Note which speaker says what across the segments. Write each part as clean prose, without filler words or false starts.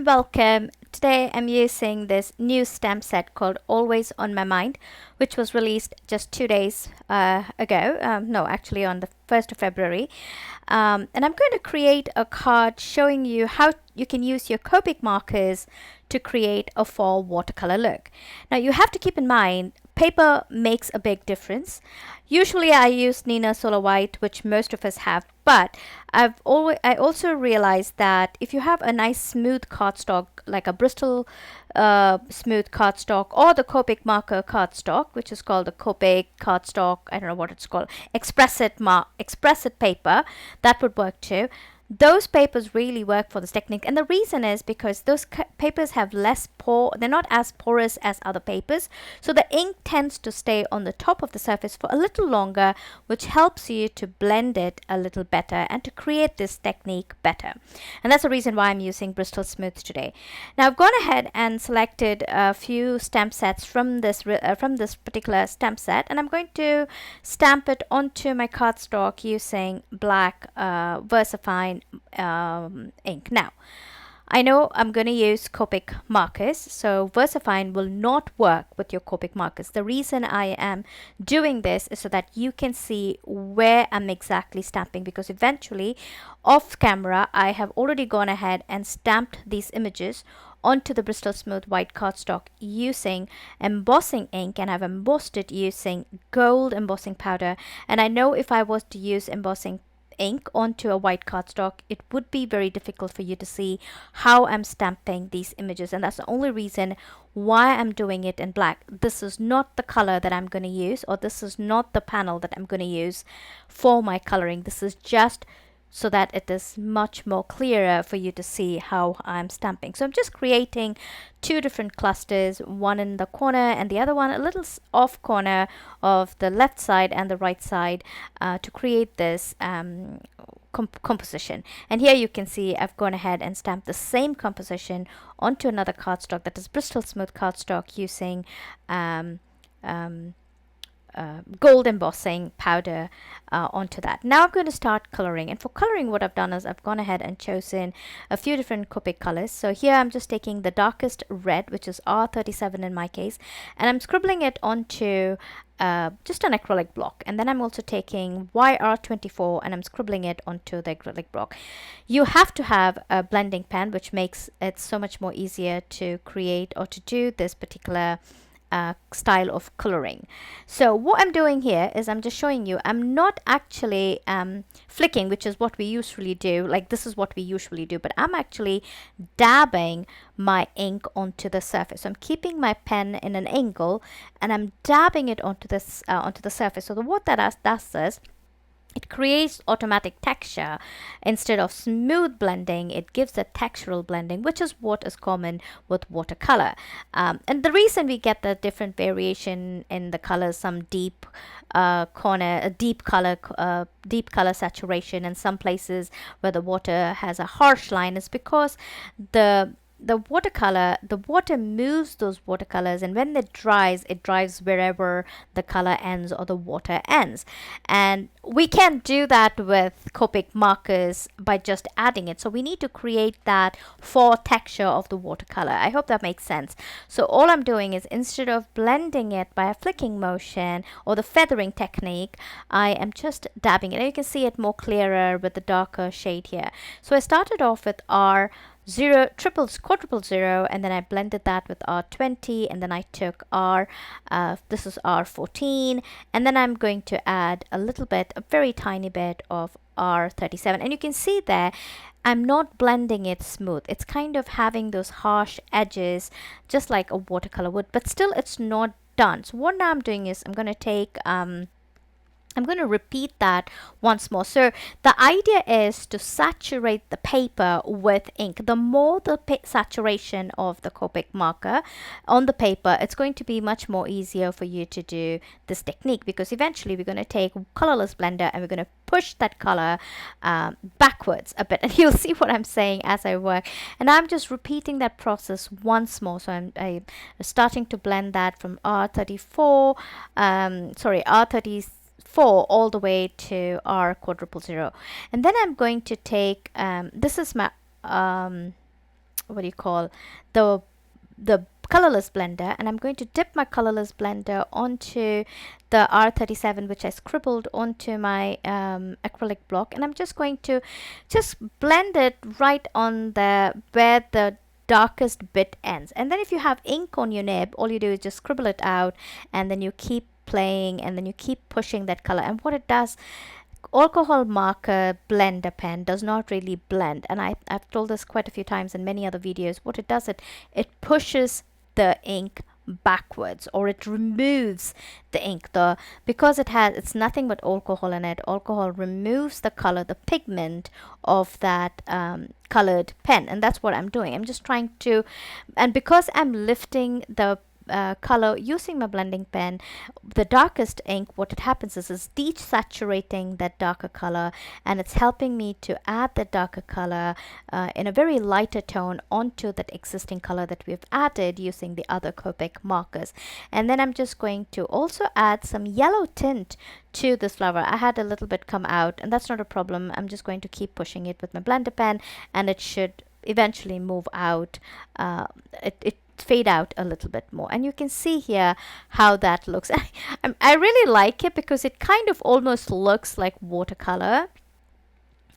Speaker 1: and welcome. Today I'm using this new stamp set called Always on My Mind, which was released just 2 days ago. No, actually on the 1st of February. And I'm going to create a card showing you how you can use your Copic markers to create a fall watercolor look. Now you have to keep in mind paper makes a big difference. Usually I use Nina Solar White, which most of us have, but I also realized that if you have a nice smooth cardstock like a Bristol smooth cardstock or the Copic marker cardstock, which is called the Copic cardstock, I don't know what it's called, Express It paper, that would work too. Those papers really work for this technique, and the reason is because those papers have less they're not as porous as other papers, so the ink tends to stay on the top of the surface for a little longer, which helps you to blend it a little better and to create this technique better. And that's the reason why I'm using Bristol Smooth today. Now I've gone ahead and selected a few stamp sets from this particular stamp set, and I'm going to stamp it onto my cardstock using black Versafine ink. Now I know I'm going to use Copic markers, so Versafine will not work with your Copic markers. The reason I am doing this is so that you can see where I'm exactly stamping, because eventually off camera I have already gone ahead and stamped these images onto the Bristol Smooth white cardstock using embossing ink, and I've embossed it using gold embossing powder. And I know if I was to use embossing ink onto a white cardstock, it would be very difficult for you to see how I'm stamping these images, and that's the only reason why I'm doing it in black. This is not the color that I'm going to use, or this is not the panel that I'm going to use for my coloring. This is just so that it is much more clearer for you to see how I'm stamping. So I'm just creating two different clusters, one in the corner and the other one a little off corner of the left side and the right side to create this composition. And here you can see I've gone ahead and stamped the same composition onto another cardstock, that is Bristol Smooth cardstock, using gold embossing powder onto that. Now I'm going to start coloring, and for coloring what I've done is I've gone ahead and chosen a few different Copic colors. So here I'm just taking the darkest red, which is R37 in my case, and I'm scribbling it onto just an acrylic block, and then I'm also taking YR24 and I'm scribbling it onto the acrylic block. You have to have a blending pen, which makes it so much more easier to create or to do this particular style of coloring. So what I'm doing here is I'm just showing you I'm not actually flicking, which is what we usually do, like this is what we usually do, but I'm actually dabbing my ink onto the surface. So I'm keeping my pen in an angle and I'm dabbing it onto this onto the surface. So what that does is it creates automatic texture instead of smooth blending. It gives a textural blending, which is what is common with watercolor. And the reason we get the different variation in the colors, some deep deep color saturation, and some places where the water has a harsh line, is because the water moves those watercolors, and when it dries wherever the color ends or the water ends. And we can't do that with Copic markers by just adding it, so we need to create that for texture of the watercolor. I hope that makes sense. So all I'm doing is, instead of blending it by a flicking motion or the feathering technique, I am just dabbing it, and you can see it more clearer with the darker shade here. So I started off with quadruple zero, and then I blended that with R20, and then I took this is R14, and then I'm going to add a very tiny bit of R37, and you can see there I'm not blending it smooth. It's kind of having those harsh edges just like a watercolor would, but still it's not done. So what now I'm doing is I'm going to take I'm going to repeat that once more. So the idea is to saturate the paper with ink. The more the saturation of the Copic marker on the paper, it's going to be much more easier for you to do this technique, because eventually we're going to take a colorless blender and we're going to push that color backwards a bit, and you'll see what I'm saying as I work. And I'm just repeating that process once more. So I'm starting to blend that from R34, R30 4 all the way to R quadruple zero. And then I'm going to take, this is my what do you call, the colorless blender, and I'm going to dip my colorless blender onto the R37 which I scribbled onto my acrylic block, and I'm just going to just blend it right on the where the darkest bit ends. And then if you have ink on your nib, all you do is just scribble it out, and then you keep playing, and then you keep pushing that color. And what it does, alcohol marker blender pen does not really blend, and I've told this quite a few times in many other videos. What it does, it pushes the ink backwards, or it removes the ink. Because it's nothing but alcohol in it, alcohol removes the color, the pigment of that colored pen, and that's what I'm doing. I'm just trying to, and because I'm lifting the color using my blending pen, the darkest ink, what it happens is desaturating that darker color, and it's helping me to add the darker color in a very lighter tone onto that existing color that we've added using the other Copic markers. And then I'm just going to also add some yellow tint to this flower. I had a little bit come out, and that's not a problem. I'm just going to keep pushing it with my blender pen, and it should eventually move out. It fade out a little bit more, and you can see here how that looks. I really like it because it kind of almost looks like watercolor.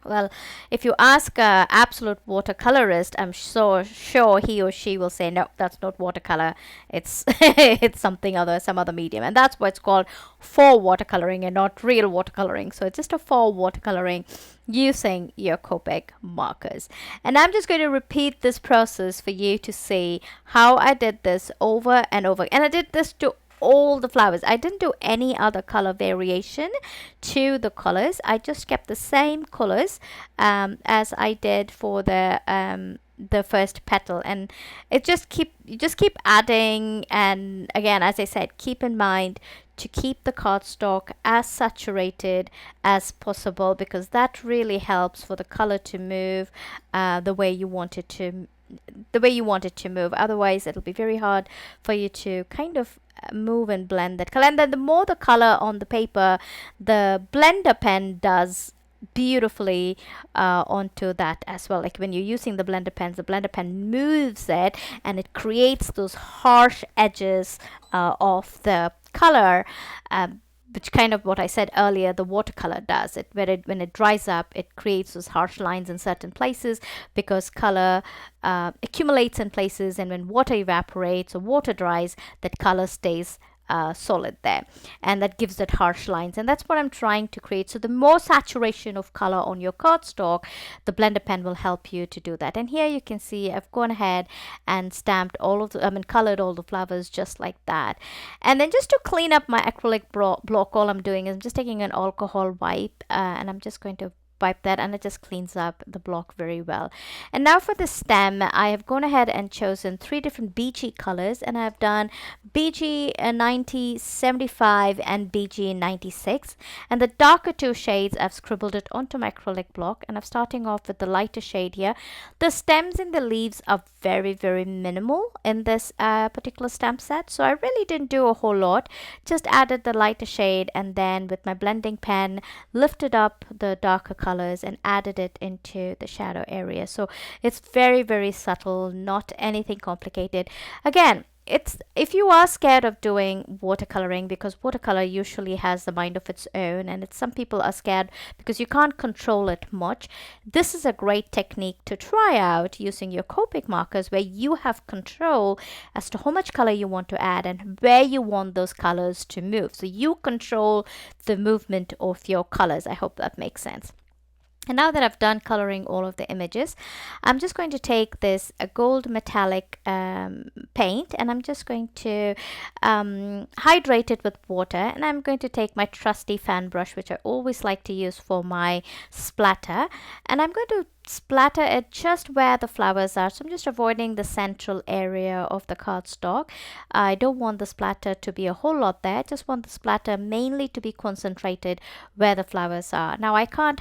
Speaker 1: Well, if you ask a absolute watercolorist, I'm so sure he or she will say, no, that's not watercolor. It's it's something other, some other medium. And that's why it's called faux watercoloring and not real watercoloring. So it's just a faux watercoloring using your Copic markers. And I'm just going to repeat this process for you to see how I did this over and over. And I did this to all the flowers. I didn't do any other color variation to the colors. I just kept the same colors as I did for the first petal, and you just keep adding. And again, as I said, keep in mind to keep the cardstock as saturated as possible, because that really helps for the color to move the way you want it to move. Otherwise it'll be very hard for you to kind of move and blend that color. And then the more the color on the paper, the blender pen does beautifully onto that as well. Like when you're using the blender pens, the blender pen moves it, and it creates those harsh edges of the color, which kind of what I said earlier, the watercolor does. When it dries up, it creates those harsh lines in certain places, because color accumulates in places, and when water evaporates or water dries, that color stays solid there, and that gives it harsh lines. And that's what I'm trying to create. So the more saturation of color on your cardstock, the blender pen will help you to do that. And here you can see I've gone ahead and stamped all of the, colored all the flowers just like that. And then just to clean up my acrylic block, all I'm doing is I'm just taking an alcohol wipe and I'm just going to wipe that, and it just cleans up the block very well. And now for the stem, I have gone ahead and chosen 3 different BG colors, and I've done BG 90, 75 and BG 96, and the darker 2 shades I've scribbled it onto my acrylic block, and I'm starting off with the lighter shade here. The stems and the leaves are very, very minimal in this particular stamp set, so I really didn't do a whole lot. Just added the lighter shade, and then with my blending pen lifted up the darker colors and added it into the shadow area. So it's very, very subtle, not anything complicated. Again, it's if you are scared of doing watercoloring, because watercolor usually has a mind of its own, and some people are scared because you can't control it much, this is a great technique to try out using your Copic markers, where you have control as to how much color you want to add and where you want those colors to move. So you control the movement of your colors. I hope that makes sense. And now that I've done coloring all of the images, I'm just going to take this gold metallic paint, and I'm just going to hydrate it with water, and I'm going to take my trusty fan brush, which I always like to use for my splatter, and I'm going to splatter it just where the flowers are. So I'm just avoiding the central area of the cardstock. I don't want the splatter to be a whole lot there. I just want the splatter mainly to be concentrated where the flowers are. Now I can't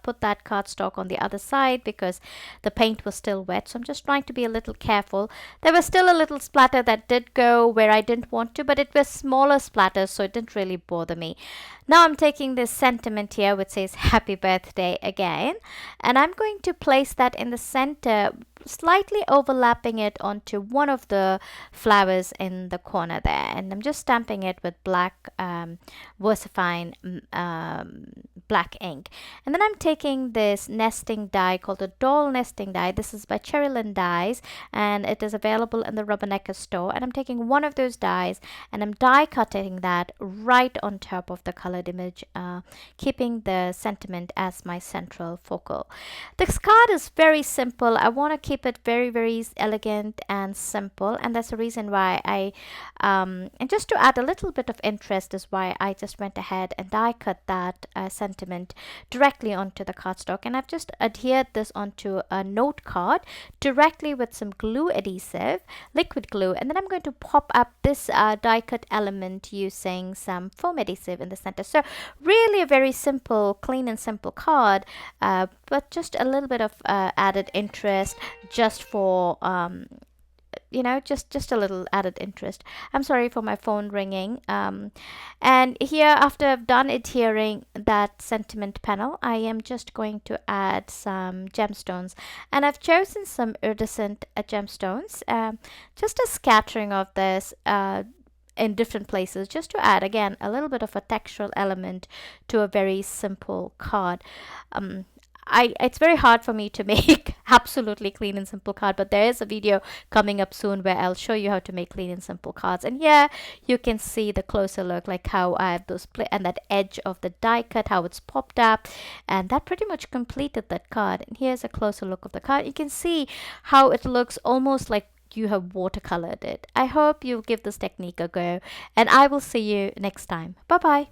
Speaker 1: put that cardstock on the other side because the paint was still wet, so I'm just trying to be a little careful. There was still a little splatter that did go where I didn't want to, but it was smaller splatters, so it didn't really bother me. Now I'm taking this sentiment here which says happy birthday again, and I'm going to place that in the center slightly overlapping it onto one of the flowers in the corner there, and I'm just stamping it with black Versafine black ink. And then I'm taking this nesting die called the doll nesting die. This is by Cherrylyn Dies, and it is available in the Rubbernecker store. And I'm taking one of those dies and I'm die cutting that right on top of the colored image, keeping the sentiment as my central focal. This card is very simple. I want to keep it very, very elegant and simple, and that's the reason why and just to add a little bit of interest is why I just went ahead and die cut that sentiment directly onto the cardstock, and I've just adhered this onto a note card directly with some glue adhesive, liquid glue, and then I'm going to pop up this die cut element using some foam adhesive in the center. So really a very simple, clean and simple card, but just a little bit of added interest just for just a little added interest. I'm sorry for my phone ringing. And here, after I've done adhering that sentiment panel, I am just going to add some gemstones, and I've chosen some iridescent gemstones, just a scattering of this in different places, just to add again a little bit of a textural element to a very simple card. It's very hard for me to make absolutely clean and simple card, but there is a video coming up soon where I'll show you how to make clean and simple cards. And here you can see the closer look, like how I have those and that edge of the die cut, how it's popped up, and that pretty much completed that card. And here's a closer look of the card. You can see how it looks almost like you have watercolored it. I hope you give this technique a go, and I will see you next time. Bye bye.